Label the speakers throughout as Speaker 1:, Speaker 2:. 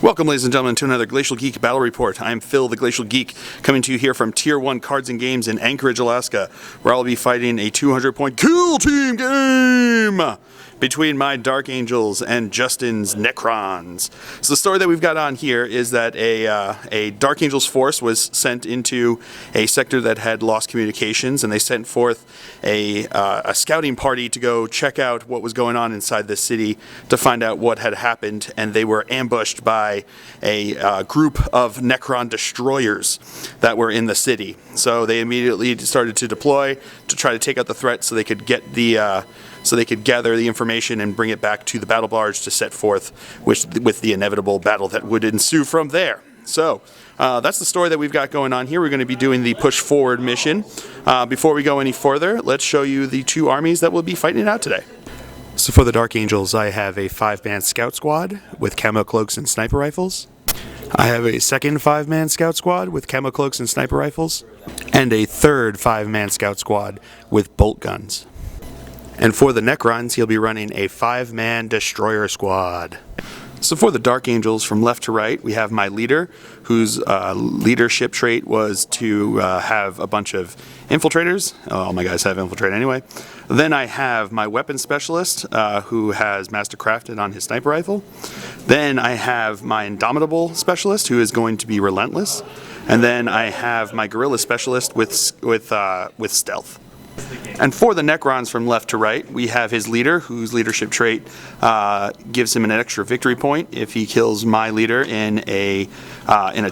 Speaker 1: Welcome, ladies and gentlemen, to another Glacial Geek Battle Report. I am Phil, the Glacial Geek, coming to you here from Tier 1 Cards and Games in Anchorage, Alaska, where I'll be fighting a 200-point Kill Team game between my Dark Angels and Justin's Necrons. So the story that we've got on here is that a Dark Angels force was sent into a sector that had lost communications, and they sent forth a scouting party to go check out what was going on inside the city to find out what had happened, and they were ambushed by a group of Necron destroyers that were in the city. So they immediately started to deploy to try to take out the threat so they could get the so they could gather the information and bring it back to the battle barge to set forth with the inevitable battle that would ensue from there. So that's the story that we've got going on here. We're going to be doing the push forward mission. Before we go any further, let's show you the two armies that will be fighting it out today. So for the Dark Angels, I have a 5-man scout squad with camo cloaks and sniper rifles. I have a second 5-man scout squad with camo cloaks and sniper rifles, and a third 5-man scout squad with bolt guns. And for the Necrons, he'll be running a 5-man destroyer squad. So for the Dark Angels, from left to right, we have my leader, whose leadership trait was to have a bunch of infiltrators. All my guys have infiltrate anyway. Then I have my weapon specialist, who has mastercrafted on his sniper rifle. Then I have my indomitable specialist, who is going to be relentless. And then I have my guerrilla specialist with stealth. And for the Necrons from left to right, we have his leader, whose leadership trait gives him an extra victory point if he kills my leader in a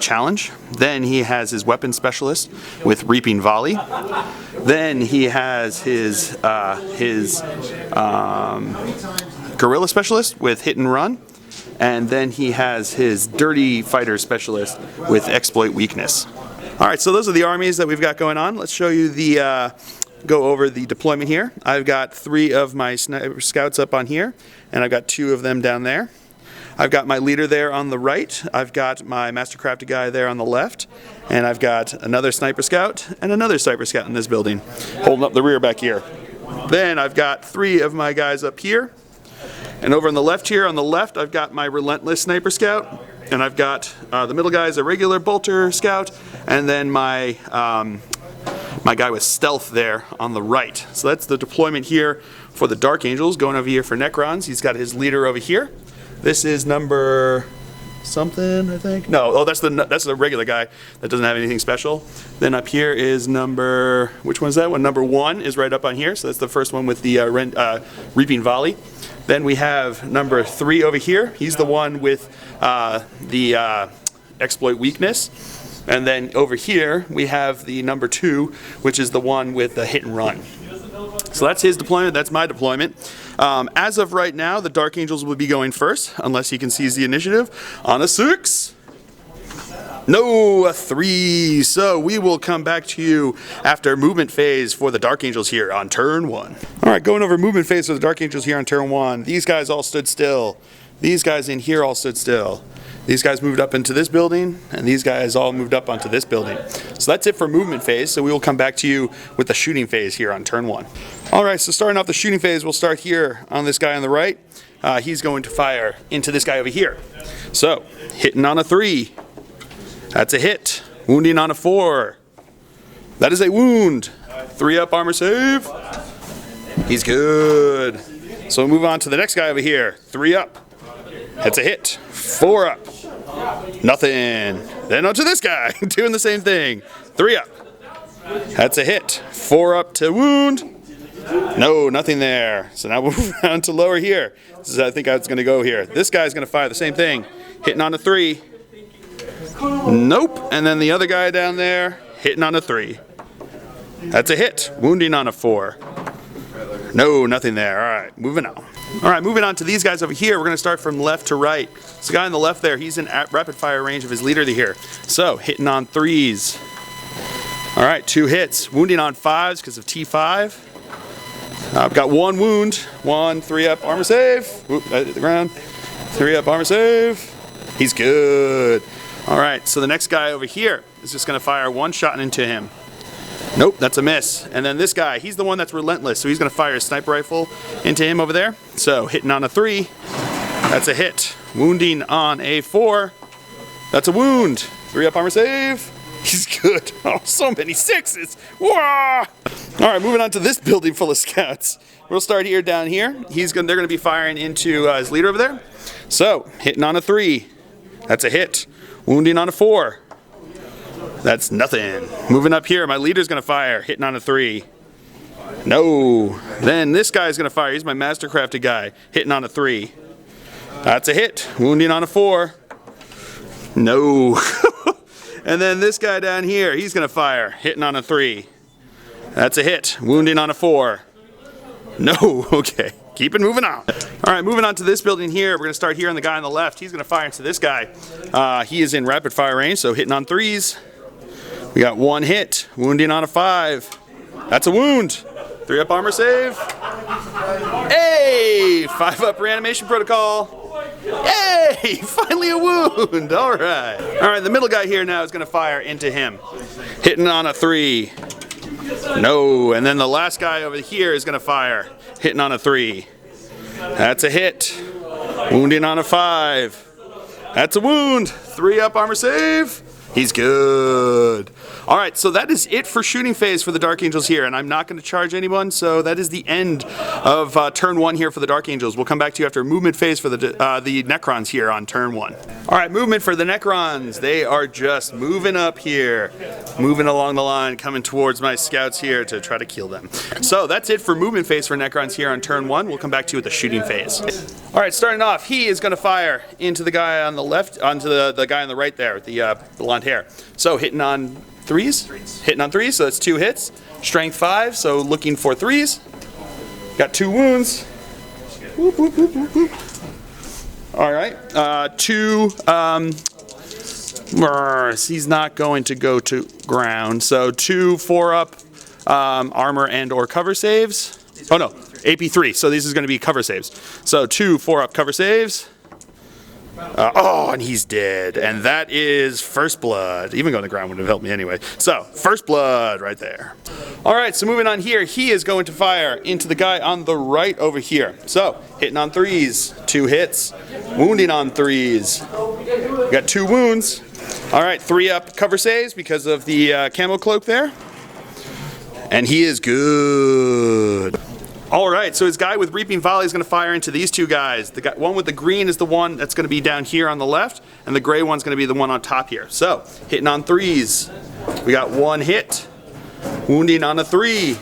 Speaker 1: challenge. Then he has his weapon specialist with reaping volley. Then he has his guerrilla specialist with hit and run. And then he has his dirty fighter specialist with exploit weakness. All right, so those are the armies that we've got going on. Let's show you go over the deployment here. I've got 3 of my sniper scouts up on here, and I've got 2 of them down there. I've got my leader there on the right. I've got my mastercrafted guy there on the left, and I've got another sniper scout and another sniper scout in this building, holding up the rear back here. Then I've got 3 of my guys up here, and over on the left here, on the left, I've got my relentless sniper scout, and I've got the middle guy is a regular bolter scout, and then my guy with stealth there on the right. So that's the deployment here for the Dark Angels. Going over here for Necrons, he's got his leader over here. This is number something, I think. No, oh, that's the regular guy that doesn't have anything special. Then up here is number, which one's that one? Number 1 is right up on here. So that's the first one with the reaping volley. Then we have number 3 over here. He's the one with the exploit weakness. And then over here, we have the number 2, which is the one with the hit and run. So that's his deployment, that's my deployment. As of right now, the Dark Angels will be going first, unless he can seize the initiative, on a 6. No, a 3. So we will come back to you after movement phase for the Dark Angels here on turn 1. All right, going over movement phase for the Dark Angels here on turn 1. These guys all stood still. These guys in here all stood still. These guys moved up into this building, and these guys all moved up onto this building. So that's it for movement phase, so we will come back to you with the shooting phase here on turn 1. All right, so starting off the shooting phase, we'll start here on this guy on the right. He's going to fire into this guy over here. So, hitting on a 3. That's a hit. Wounding on a 4. That is a wound. 3 up armor save. He's good. So we'll move on to the next guy over here. 3 up. That's a hit. 4 up. Nothing. Then on to this guy, doing the same thing. 3 up. That's a hit. 4 up to wound. No, nothing there. So now we'll move on to lower here. This is, I think I was going to go here. This guy's going to fire the same thing. Hitting on a 3. Nope. And then the other guy down there, hitting on a 3. That's a hit. Wounding on a 4. No, nothing there. All right, moving on. All right, moving on to these guys over here. We're going to start from left to right. So the guy on the left there, he's in rapid fire range of his leader here. So hitting on 3s. All right, 2 hits. Wounding on 5s because of T5. I've got 1 wound. 1, 3 up armor save. Oop, that hit the ground. 3 up armor save. He's good. All right, so the next guy over here is just going to fire 1 shot into him. Nope, that's a miss. And then this guy, he's the one that's relentless, so he's going to fire his sniper rifle into him over there. So hitting on a 3, that's a hit. Wounding on a 4, That's a wound. 3 up armor save. He's good. Oh, so many 6s. Whoa! All right, moving on to this building full of scouts. We'll start here down here. They're going to be firing into his leader over there. So, hitting on a 3. That's a hit. Wounding on a 4. That's nothing. Moving up here, my leader's going to fire. Hitting on a 3. No. Then this guy's going to fire. He's my mastercrafted guy. Hitting on a 3. That's a hit. Wounding on a 4. No. And then this guy down here, he's going to fire. Hitting on a 3. That's a hit. Wounding on a 4. No. Okay. Keep it moving on. All right, moving on to this building here. We're going to start here on the guy on the left. He's going to fire into this guy. He is in rapid fire range, so hitting on 3s. We got 1 hit. Wounding on a 5. That's a wound. 3 up armor save. Hey! 5 up reanimation protocol. Hey! Finally a wound! Alright. Alright, the middle guy here now is going to fire into him. Hitting on a 3. No. And then the last guy over here is going to fire. Hitting on a 3. That's a hit. Wounding on a 5. That's a wound. 3 up armor save. He's good. All right, so that is it for shooting phase for the Dark Angels here, and I'm not going to charge anyone, so that is the end of turn 1 here for the Dark Angels. We'll come back to you after movement phase for the Necrons here on turn 1. All right, movement for the Necrons. They are just moving up here, moving along the line, coming towards my scouts here to try to kill them. So that's it for movement phase for Necrons here on turn 1. We'll come back to you with the shooting phase. All right, starting off, he is going to fire into the guy on the left, onto the guy on the right there with the blonde hair. So hitting on 3s? Hitting on 3s, so that's 2 hits. Strength 5, so looking for 3s. Got 2 wounds. Whoop, whoop, whoop, whoop, whoop. All right, 2, he's not going to go to ground, so 2 4-up armor and or cover saves. Oh no, AP 3, so this is going to be cover saves. So 2 4-up cover saves. And he's dead. And that is first blood. Even going to the ground would have helped me anyway. So, first blood right there. Alright, so moving on here, he is going to fire into the guy on the right over here. So, hitting on 3s, 2 hits. Wounding on 3s. Got 2 wounds. Alright, 3 up cover saves because of the camo cloak there. And he is good. Alright, so his guy with Reaping Volley is going to fire into these 2 guys. The one with the green is the one that's going to be down here on the left, and the gray one's going to be the one on top here. So, hitting on 3s. We got 1 hit. Wounding on a 3.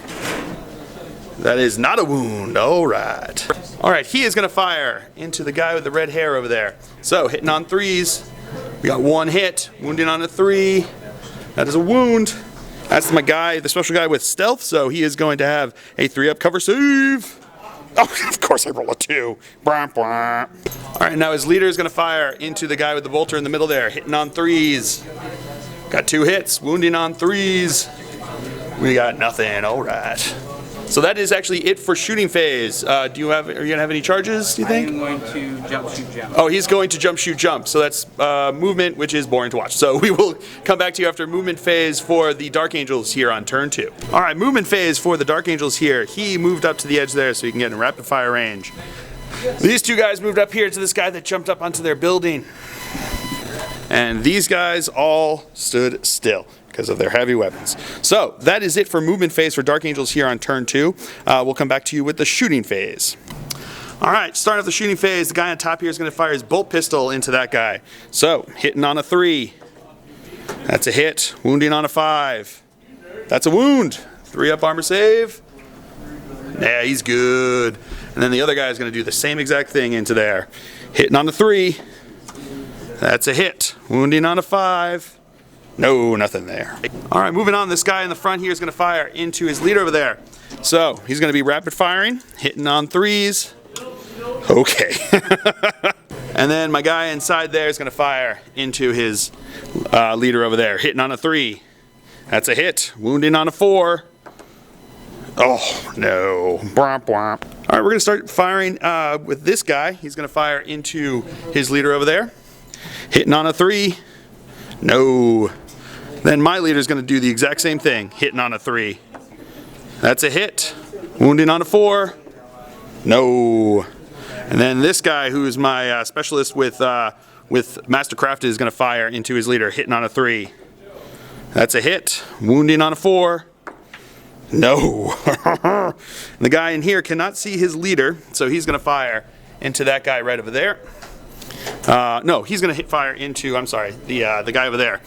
Speaker 1: That is not a wound. Alright. Alright, he is going to fire into the guy with the red hair over there. So, hitting on 3s. We got 1 hit. Wounding on a 3. That is a wound. That's my guy, the special guy with stealth, so he is going to have a 3-up cover save. Oh, of course I roll a 2. Blah, blah. All right, now his leader is going to fire into the guy with the bolter in the middle there, hitting on 3s. Got 2 hits, wounding on 3s. We got nothing. All right. So that is actually it for shooting phase. Are you going to have any charges, do you think?
Speaker 2: I'm going to jump, shoot, jump.
Speaker 1: Oh, he's going to jump, shoot, jump. So that's movement, which is boring to watch. So we will come back to you after movement phase for the Dark Angels here on turn 2. All right, movement phase for the Dark Angels here. He moved up to the edge there so he can get in rapid fire range. These 2 guys moved up here to this guy that jumped up onto their building. And these guys all stood still because of their heavy weapons. So that is it for movement phase for Dark Angels here on turn 2. We'll come back to you with the shooting phase. All right, starting off the shooting phase, the guy on top here is going to fire his bolt pistol into that guy. So hitting on a 3. That's a hit. Wounding on a 5. That's a wound. 3-up armor save. Yeah, he's good. And then the other guy is going to do the same exact thing into there. Hitting on a 3. That's a hit. Wounding on a 5. No, nothing there. All right, moving on. This guy in the front here is going to fire into his leader over there. So he's going to be rapid firing, hitting on 3s. Okay. And then my guy inside there is going to fire into his leader over there, hitting on a 3. That's a hit. Wounding on a 4. Oh, no. Bwomp, bwomp. All right, we're going to start firing with this guy. He's going to fire into his leader over there, hitting on a 3. No. Then my leader is going to do the exact same thing, hitting on a 3. That's a hit. Wounding on a 4. No. And then this guy, who is my specialist with with Mastercrafted is going to fire into his leader, hitting on a 3. That's a hit. Wounding on a 4. No. The guy in here cannot see his leader, so he's going to fire into that guy right over there. No, he's going to fire into, I'm sorry, the guy over there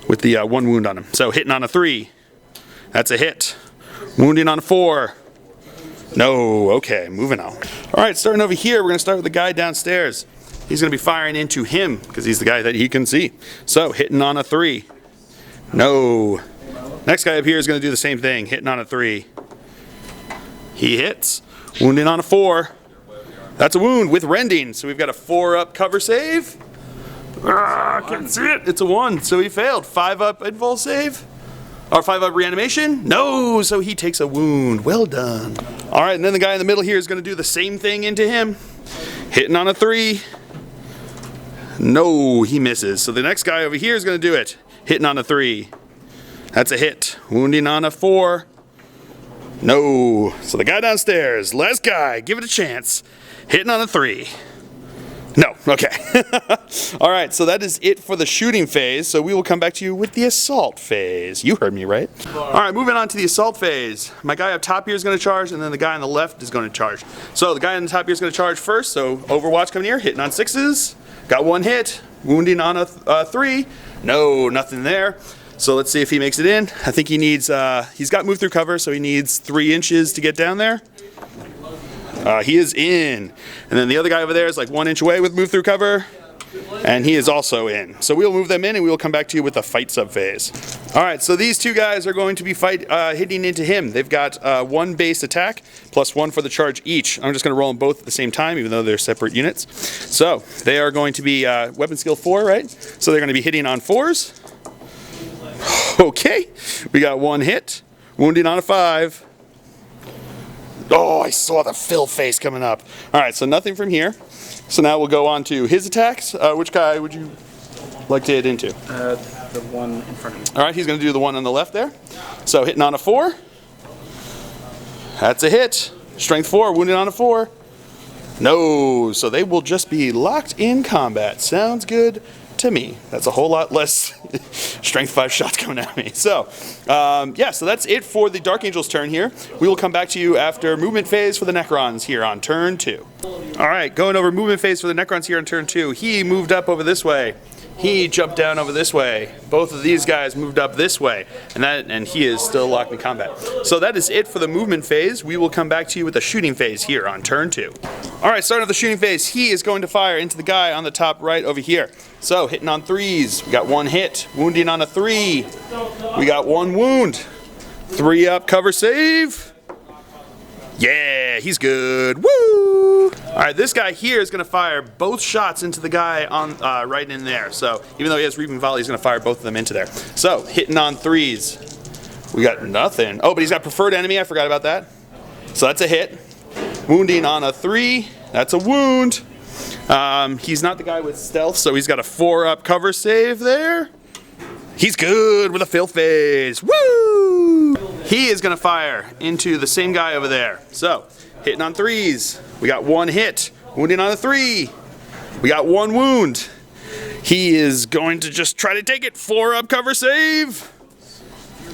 Speaker 1: with the 1 wound on him. So hitting on a 3. That's a hit. Wounding on a 4. No. Okay, moving on. All right, starting over here, we're going to start with the guy downstairs. He's going to be firing into him because he's the guy that he can see. So hitting on a 3. No. Next guy up here is going to do the same thing, hitting on a 3. He hits. Wounding on a 4. That's a wound with rending. So we've got a 4-up cover save. Can't see it. It's a 1. So he failed. 5-up invul save. Or 5-up reanimation. No. So he takes a wound. Well done. All right. And then the guy in the middle here is going to do the same thing into him. Hitting on a 3. No. He misses. So the next guy over here is going to do it. Hitting on a 3. That's a hit. Wounding on a 4. No. So the guy downstairs, last guy, give it a chance. Hitting on a 3. No. Okay. All right, so that is it for the shooting phase. So we will come back to you with the assault phase. You heard me, right? All right, moving on to the assault phase. My guy up top here is going to charge, and then the guy on the left is going to charge. So the guy on the top here is going to charge first. So Overwatch coming here, hitting on 6s. Got 1 hit. Wounding on a 3. No, nothing there. So let's see if he makes it in. I think he needs, he's got move through cover, so he needs 3 inches to get down there. He is in. And then the other guy over there is like 1 inch away with move through cover. And he is also in. So we'll move them in and we will come back to you with the fight sub phase. All right, so these two guys are going to be hitting into him. They've got 1 base attack plus 1 for the charge each. I'm just going to roll them both at the same time, even though they're separate units. So they are going to be weapon skill 4, right? So they're going to be hitting on 4s. Okay, we got 1 hit. Wounding on a 5. Oh, I saw the fill face coming up. All right, so nothing from here. So now we'll go on to his attacks. Which guy would you like to hit into?
Speaker 2: The one in front of me.
Speaker 1: All right, he's going to do the one on the left there. So hitting on a 4. That's a hit. Strength 4, wounded on a 4. No, so they will just be locked in combat. Sounds good to me. That's a whole lot less strength 5 shots coming at me. So, yeah, so that's it for the Dark Angel's turn here. We will come back to you after movement phase for the Necrons here on turn 2. All right, going over movement phase for the Necrons here on turn 2. He moved up over this way. He jumped down over this way. Both of these guys moved up this way, and he is still locked in combat. So that is it for the movement phase. We will come back to you with the shooting phase here on turn 2. All right, starting off the shooting phase, he is going to fire into the guy on the top right over here. So hitting on 3s, we got 1 hit. Wounding on a 3, we got 1 wound. 3-up cover save. Yeah, he's good. Woo! All right, this guy here is going to fire both shots into the guy on right in there. So even though he has Reaping Volley, he's going to fire both of them into there. So hitting on 3s, we got nothing. Oh, but he's got preferred enemy. I forgot about that. So that's a hit. Wounding on a 3, that's a wound. He's not the guy with stealth, so he's got a 4-up cover save there. He's good with a fill phase. Woo! He is going to fire into the same guy over there. So, hitting on 3s. We got 1 hit. Wounding on a 3. We got 1 wound. He is going to just try to take it. 4-up cover save.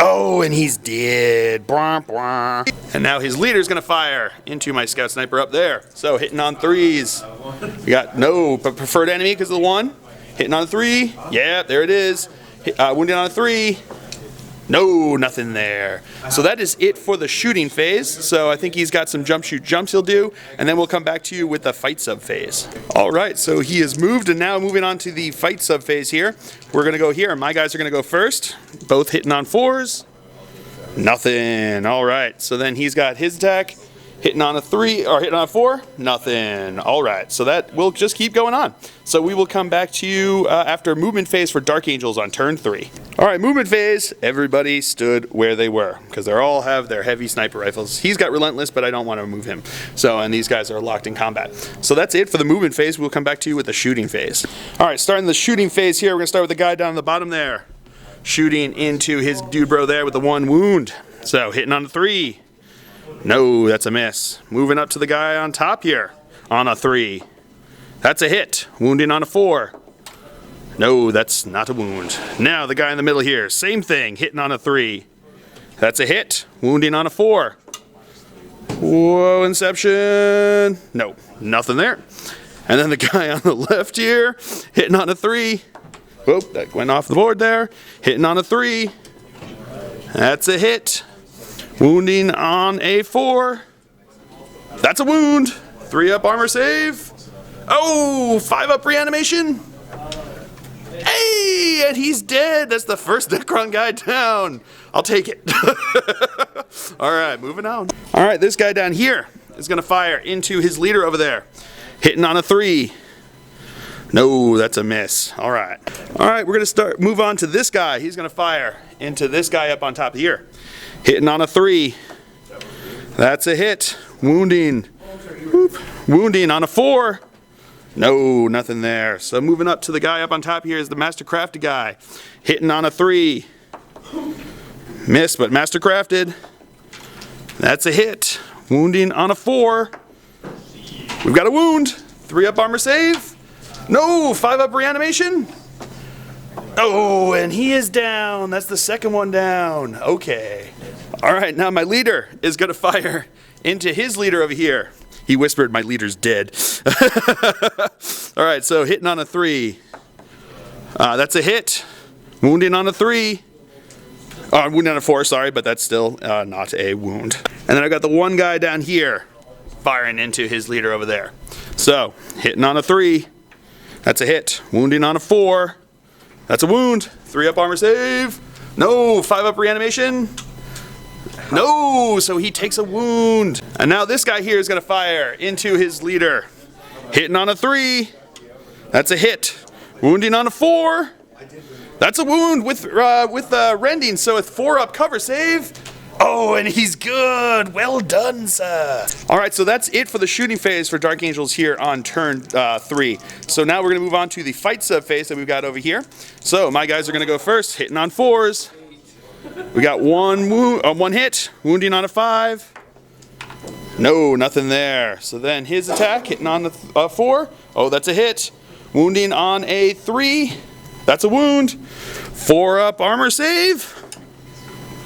Speaker 1: Oh, and he's dead. Bwah, bwah. And now his leader is going to fire into my scout sniper up there. So, hitting on 3s. We got no preferred enemy because of the 1. Hitting on a 3. Yeah, there it is. Wounded on a 3. No, nothing there. So that is it for the shooting phase. So I think he's got some jump shoot jumps he'll do, and then we'll come back to you with the fight sub phase. All right, so he has moved, and now moving on to the fight sub phase here. We're gonna go here. My guys are gonna go first, both hitting on 4s. Nothing. All right, so then he's got his attack. Hitting on a 3, or hitting on a 4, nothing. All right, so that will just keep going on. So we will come back to you after movement phase for Dark Angels on turn 3. All right, movement phase, everybody stood where they were, because they all have their heavy sniper rifles. He's got Relentless, but I don't want to move him. So, and these guys are locked in combat. So that's it for the movement phase. We'll come back to you with the shooting phase. All right, starting the shooting phase here, we're gonna start with the guy down the bottom there. Shooting into his dude bro there with the 1 wound. So hitting on a 3. No, that's a miss. Moving up to the guy on top here on a 3. That's a hit. Wounding on a 4. No, that's not a wound. Now the guy in the middle here, same thing, hitting on a 3. That's a hit. Wounding on a 4. Whoa, Inception. No, nothing there. And then the guy on the left here, hitting on a 3. Whoop, that went off the board there. Hitting on a 3. That's a hit. Wounding on a 4. That's a wound. 3 up armor save. Oh, 5 up reanimation. Hey, and he's dead. That's the first Necron guy down. I'll take it. All right, moving on. All right, this guy down here is going to fire into his leader over there. Hitting on a 3. No, that's a miss. All right. All right, we're going to move on to this guy. He's going to fire into this guy up on top here. Hitting on a 3. That's a hit. Wounding. Whoop. Wounding on a 4. No, nothing there. So moving up to the guy up on top here is the Master Crafted guy. Hitting on a 3. Miss, but Master Crafted. That's a hit. Wounding on a 4. We've got a wound. 3 up armor save. No, 5 up reanimation. Oh, and he is down. That's the second one down. Okay. All right, now my leader is going to fire into his leader over here. He whispered, my leader's dead. All right, so hitting on a 3. That's a hit. Wounding on a 3. Wounding on a 4, sorry, but that's still not a wound. And then I've got the one guy down here firing into his leader over there. So, hitting on a 3. That's a hit. Wounding on a 4. That's a wound. 3 up armor save. No, 5 up reanimation. No, so he takes a wound. And now this guy here is going to fire into his leader. Hitting on a 3. That's a hit. Wounding on a 4. That's a wound with rending, so it's 4 up cover save. Oh, and he's good. Well done, sir. All right, so that's it for the shooting phase for Dark Angels here on turn 3. So now we're going to move on to the fight sub phase that we've got over here. So my guys are going to go first, hitting on 4s. We got one hit, wounding on a 5. No, nothing there. So then his attack, hitting on the 4. Oh, that's a hit. Wounding on a 3. That's a wound. 4 up armor save.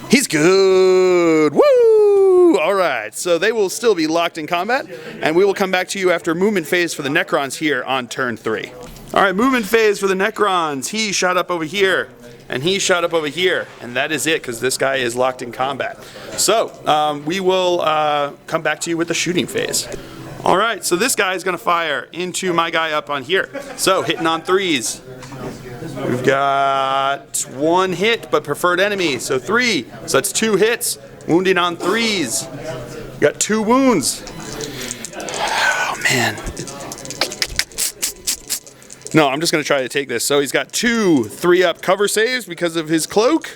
Speaker 1: He's good. Woo! All right, so they will still be locked in combat, and we will come back to you after movement phase for the Necrons here on turn 3. All right, movement phase for the Necrons. He shot up over here, and he shot up over here, and that is it, because this guy is locked in combat. So we will come back to you with the shooting phase. All right, so this guy is going to fire into my guy up on here. So hitting on 3s. We've got 1 hit, but preferred enemy, so 3. So that's 2 hits. Wounding on 3s. We've got 2 wounds. Oh, man. No, I'm just going to try to take this. So he's got 2 3-up cover saves because of his cloak.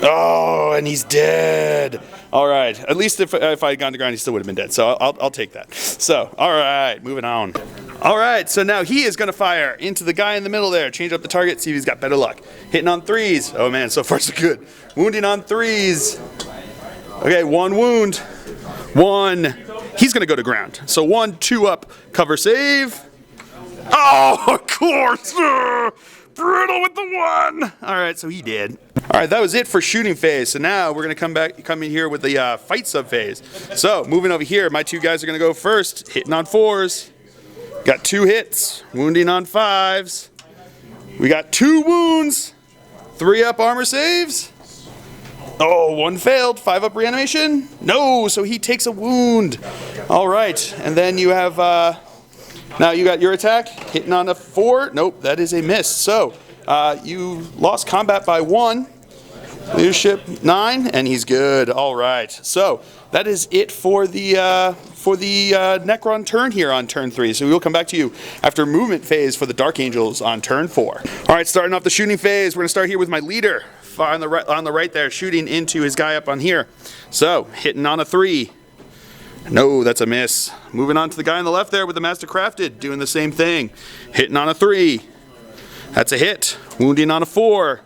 Speaker 1: Oh, and he's dead. All right. At least if I had gone to ground, he still would have been dead. So I'll take that. So, all right, moving on. All right, so now he is going to fire into the guy in the middle there. Change up the target, see if he's got better luck. Hitting on 3s. Oh, man, so far so good. Wounding on 3s. Okay, 1 wound. 1. He's going to go to ground. So 1 2-up cover save. Oh, of course. Brutal with the 1. All right, so he did. All right, that was it for shooting phase. So now we're going to come in here with the fight sub phase. So moving over here, my 2 guys are going to go first, hitting on 4s. Got 2 hits, wounding on 5s. We got 2 wounds, 3-up armor saves. Oh, 1 failed, 5-up reanimation. No, so he takes a wound. All right, and then you have, now you got your attack, hitting on a 4. Nope, that is a miss. So you lost combat by 1. Leadership 9, and he's good. All right, so that is it for the Necron turn here on turn 3. So we will come back to you after movement phase for the Dark Angels on turn 4. All right, starting off the shooting phase, we're gonna start here with my leader on the right there, shooting into his guy up on here. So hitting on a 3. No, that's a miss. Moving on to the guy on the left there with the Master Crafted, doing the same thing. Hitting on a 3. That's a hit. Wounding on a 4.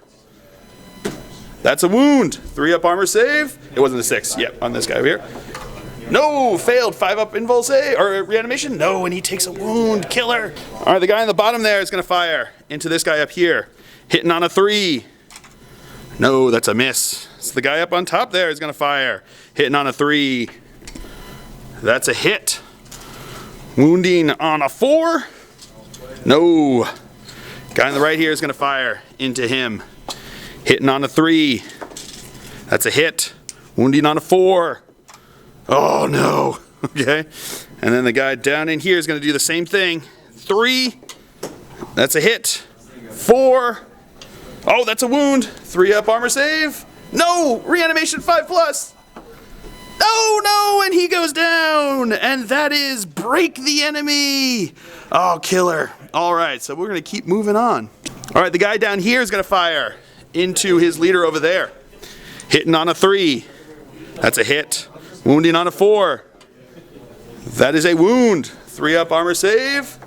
Speaker 1: That's a wound. 3-up armor save. It wasn't a 6. Yep, on this guy over here. No, failed. 5-up invul save, or reanimation. No, and he takes a wound. Killer. All right, the guy on the bottom there is going to fire into this guy up here. Hitting on a 3. No, that's a miss. So the guy up on top there is going to fire. Hitting on a 3. That's a hit. Wounding on a 4. No. Guy on the right here is going to fire into him. Hitting on a 3. That's a hit. Wounding on a 4. Oh no. Okay. And then the guy down in here is going to do the same thing. 3. That's a hit. 4. Oh, that's a wound. 3-up armor save. No. Reanimation 5+. No, and he goes down. And that is break the enemy. Oh, killer. All right, so we're going to keep moving on. All right, the guy down here is going to fire into his leader over there. Hitting on a 3. That's a hit. Wounding on a 4. That is a wound. 3-up armor save.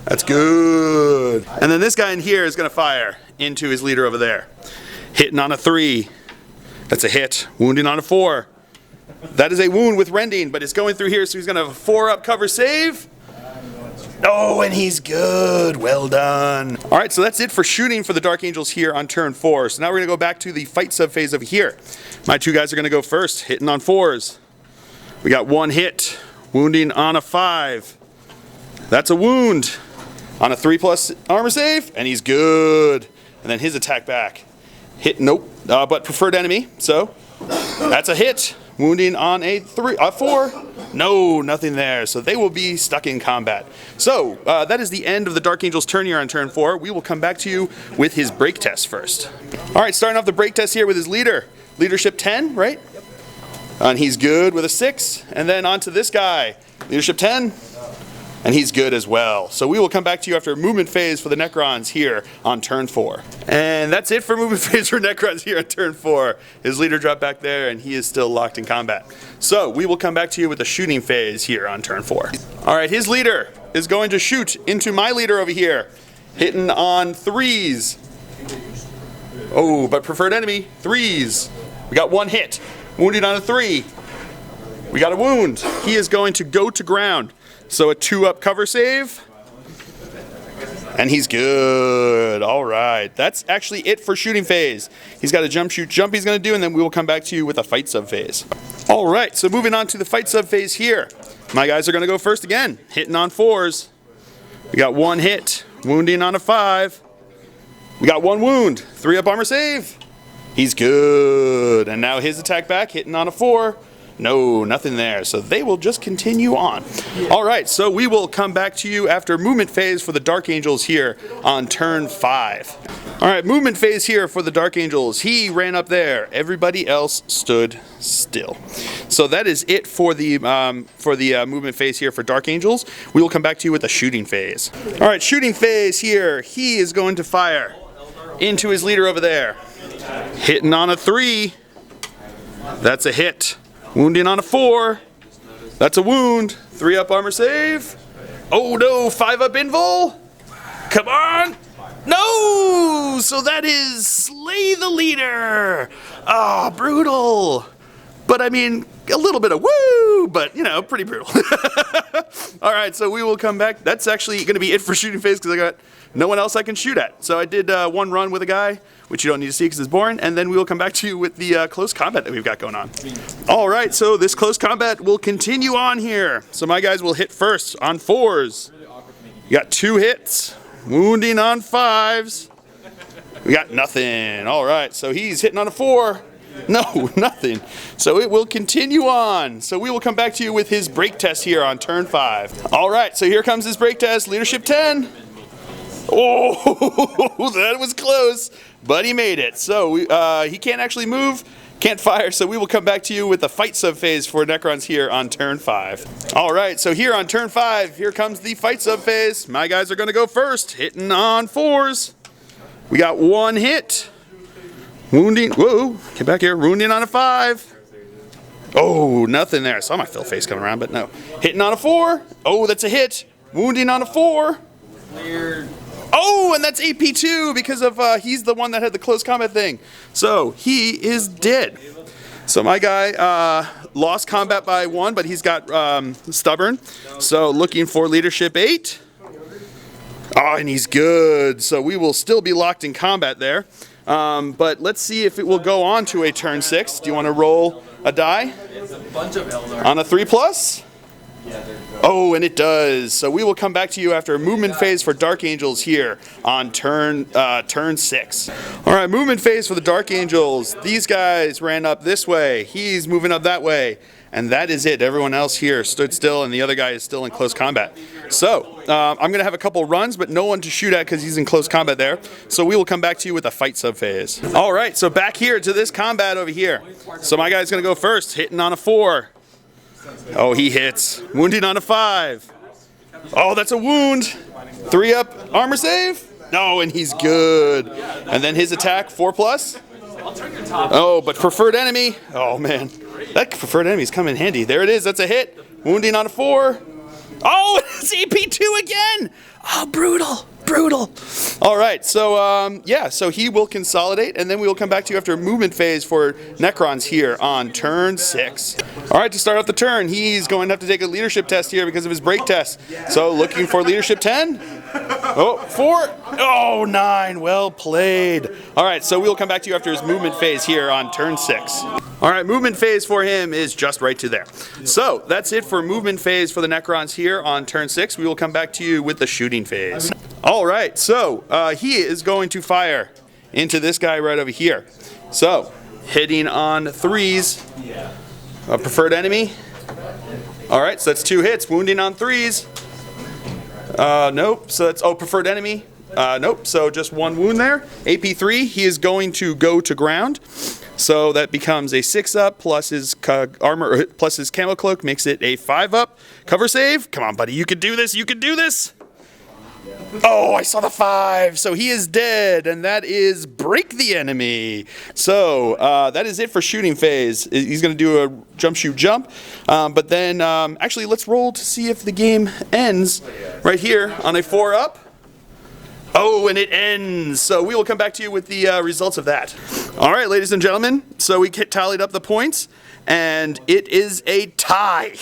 Speaker 1: That's good. And then this guy in here is going to fire into his leader over there. Hitting on a 3. That's a hit. Wounding on a 4. That is a wound with rending, but it's going through here, so he's going to have a 4-up cover save. Oh, and he's good. Well done. All right, so that's it for shooting for the Dark Angels here on turn 4. So now we're going to go back to the fight subphase over here. My 2 guys are going to go first, hitting on 4s. We got 1 hit, wounding on a 5. That's a wound on a 3+ armor save, and he's good. And then his attack back. Hit, nope, but preferred enemy, so that's a hit. Wounding on a 4. No, nothing there. So they will be stuck in combat. So that is the end of the Dark Angel's turn here on turn 4. We will come back to you with his break test first. All right, starting off the break test here with his leader. Leadership 10, right? Yep. And he's good with a 6. And then on to this guy. Leadership 10. And he's good as well. So we will come back to you after a movement phase for the Necrons here on turn 4. And that's it for movement phase for Necrons here on turn 4. His leader dropped back there and he is still locked in combat. So we will come back to you with the shooting phase here on turn 4. All right, his leader is going to shoot into my leader over here. Hitting on 3s. Oh, but preferred enemy, 3s. We got 1 hit. Wounded on a 3. We got a wound. He is going to go to ground. So a 2-up cover save. And he's good. All right. That's actually it for shooting phase. He's got a jump, shoot, jump he's going to do, and then we will come back to you with a fight sub phase. All right. So moving on to the fight sub phase here. My guys are going to go first again. Hitting on 4s. We got 1 hit. Wounding on a 5. We got 1 wound. 3-up armor save. He's good. And now his attack back. Hitting on a 4. No, nothing there. So they will just continue on. All right, so we will come back to you after movement phase for the Dark Angels here on turn 5. All right, movement phase here for the Dark Angels. He ran up there. Everybody else stood still. So that is it for the movement phase here for Dark Angels. We will come back to you with a shooting phase. All right, shooting phase here. He is going to fire into his leader over there. Hitting on a 3. That's a hit. Wounding on a 4. That's a wound. 3-up armor save. Oh no, 5-up invul. Come on. No! So that is slay the leader. Ah, oh, brutal. But I mean, a little bit of woo, but you know, pretty brutal. All right, so we will come back. That's actually going to be it for shooting phase because I got no one else I can shoot at. So I did 1 run with a guy, which you don't need to see because it's boring, and then we will come back to you with the close combat that we've got going on. All right, so this close combat will continue on here. So my guys will hit first on 4s. You got 2 hits, wounding on 5s. We got nothing. All right, so he's hitting on a 4. No, nothing. So it will continue on. So we will come back to you with his break test here on turn 5. All right, so here comes his break test. Leadership 10. Oh, that was close, but he made it. So he can't actually move, can't fire, so we will come back to you with the fight subphase for Necrons here on turn 5. All right, so here on turn 5, here comes the fight subphase. My guys are going to go first, hitting on 4s. We got 1 hit. Wounding, whoa, get back here, wounding on a 5. Oh, nothing there. I saw my fill face coming around, but no. Hitting on a 4. Oh, that's a hit. Wounding on a 4.
Speaker 2: Weird.
Speaker 1: Oh, and that's AP2 because of he's the one that had the close combat thing. So he is dead. So my guy lost combat by 1, but he's got stubborn. So looking for leadership 8. Oh, and he's good. So we will still be locked in combat there. But let's see if it will go on to a turn 6. Do you want to roll a die?
Speaker 2: It's a bunch of Eldar.
Speaker 1: On a 3+? Oh, and it does. So we will come back to you after a movement phase for Dark Angels here on turn 6. All right, movement phase for the Dark Angels. These guys ran up this way. He's moving up that way. And that is it. Everyone else here stood still, and the other guy is still in close combat. So I'm going to have a couple runs, but no one to shoot at because he's in close combat there. So we will come back to you with a fight subphase. All right, so back here to this combat over here. So my guy's going to go first, hitting on a 4. Oh, he hits. Wounding on a 5. Oh, that's a wound. 3 up, armor save. No, and he's good. And then his attack, 4+. Oh, but preferred enemy. Oh, man. That preferred enemy is coming in handy. There it is. That's a hit. Wounding on a 4. Oh, it's AP2 again. Oh, brutal. Brutal. All right, so yeah, so he will consolidate, and then we will come back to you after a movement phase for Necrons here on turn 6. All right, to start off the turn, he's going to have to take a leadership test here because of his break test. So looking for leadership 10. Oh, 4. Oh, 9. Well played. All right, so we will come back to you after his movement phase here on turn 6. All right, movement phase for him is just right to there. So that's it for movement phase for the Necrons here on turn 6. We will come back to you with the shooting phase. All right, so he is going to fire into this guy right over here. So hitting on 3s, a preferred enemy. All right, so that's 2 hits. Wounding on 3s. Nope. So that's preferred enemy. Nope. So just 1 wound there. AP3. He is going to go to ground. So that becomes a 6 up plus his armor plus his camo cloak makes it a 5 up. Cover save. Come on, buddy. You can do this. You can do this. Oh, I saw the 5. So he is dead, and that is break the enemy. So that is it for shooting phase. He's going to do a jump, shoot, jump. But then actually, let's roll to see if the game ends right here on a 4 up. Oh, and it ends. So we will come back to you with the results of that. All right, ladies and gentlemen. So we tallied up the points, and it is a tie.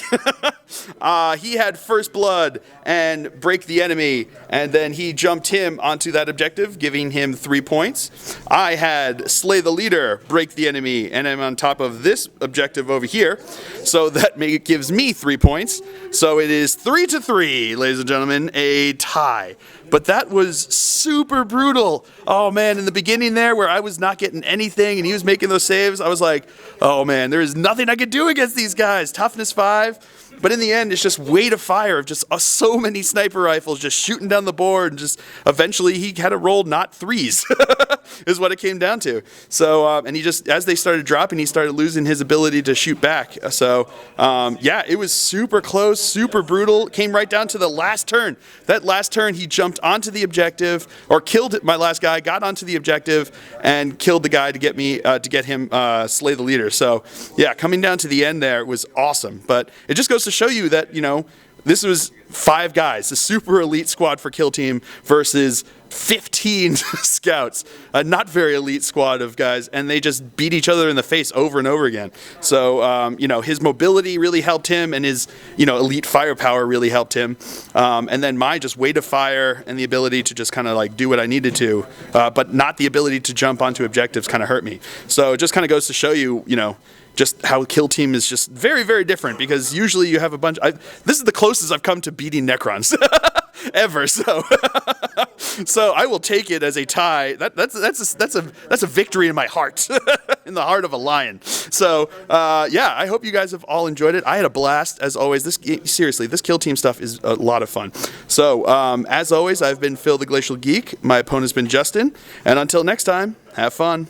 Speaker 1: He had first blood and break the enemy, and then he jumped him onto that objective, giving him 3 points. I had slay the leader, break the enemy, and I'm on top of this objective over here, so that gives me 3 points. So it is 3-3, ladies and gentlemen, a tie. But that was super brutal. Oh man, in the beginning there where I was not getting anything and he was making those saves, I was like, oh man, there is nothing I could do against these guys. Toughness 5. But in the end, it's just weight of fire of just so many sniper rifles just shooting down the board, and just eventually he had to roll not 3s is what it came down to. So, and he just, as they started dropping, he started losing his ability to shoot back. So, yeah, it was super close, super brutal. It came right down to the last turn. That last turn, he jumped onto the objective, or killed my last guy, got onto the objective, and killed the guy to get me, to get him slay the leader. So, yeah, coming down to the end there was awesome. But it just goes to show you that, you know, this was 5 guys, a super elite squad for Kill Team versus 15 scouts, a not very elite squad of guys, and they just beat each other in the face over and over again. So, you know, his mobility really helped him, and his, you know, elite firepower really helped him. And then my just weight of fire and the ability to just kind of like do what I needed to, but not the ability to jump onto objectives kind of hurt me. So it just kind of goes to show you, you know, just how Kill Team is just very, very different, because usually you have a bunch. This is the closest I've come to beating Necrons ever. So, so I will take it as a tie. That's a victory in my heart, in the heart of a lion. So, yeah, I hope you guys have all enjoyed it. I had a blast as always. Seriously, this Kill Team stuff is a lot of fun. So, as always, I've been Phil the Glacial Geek. My opponent's been Justin, and until next time, have fun.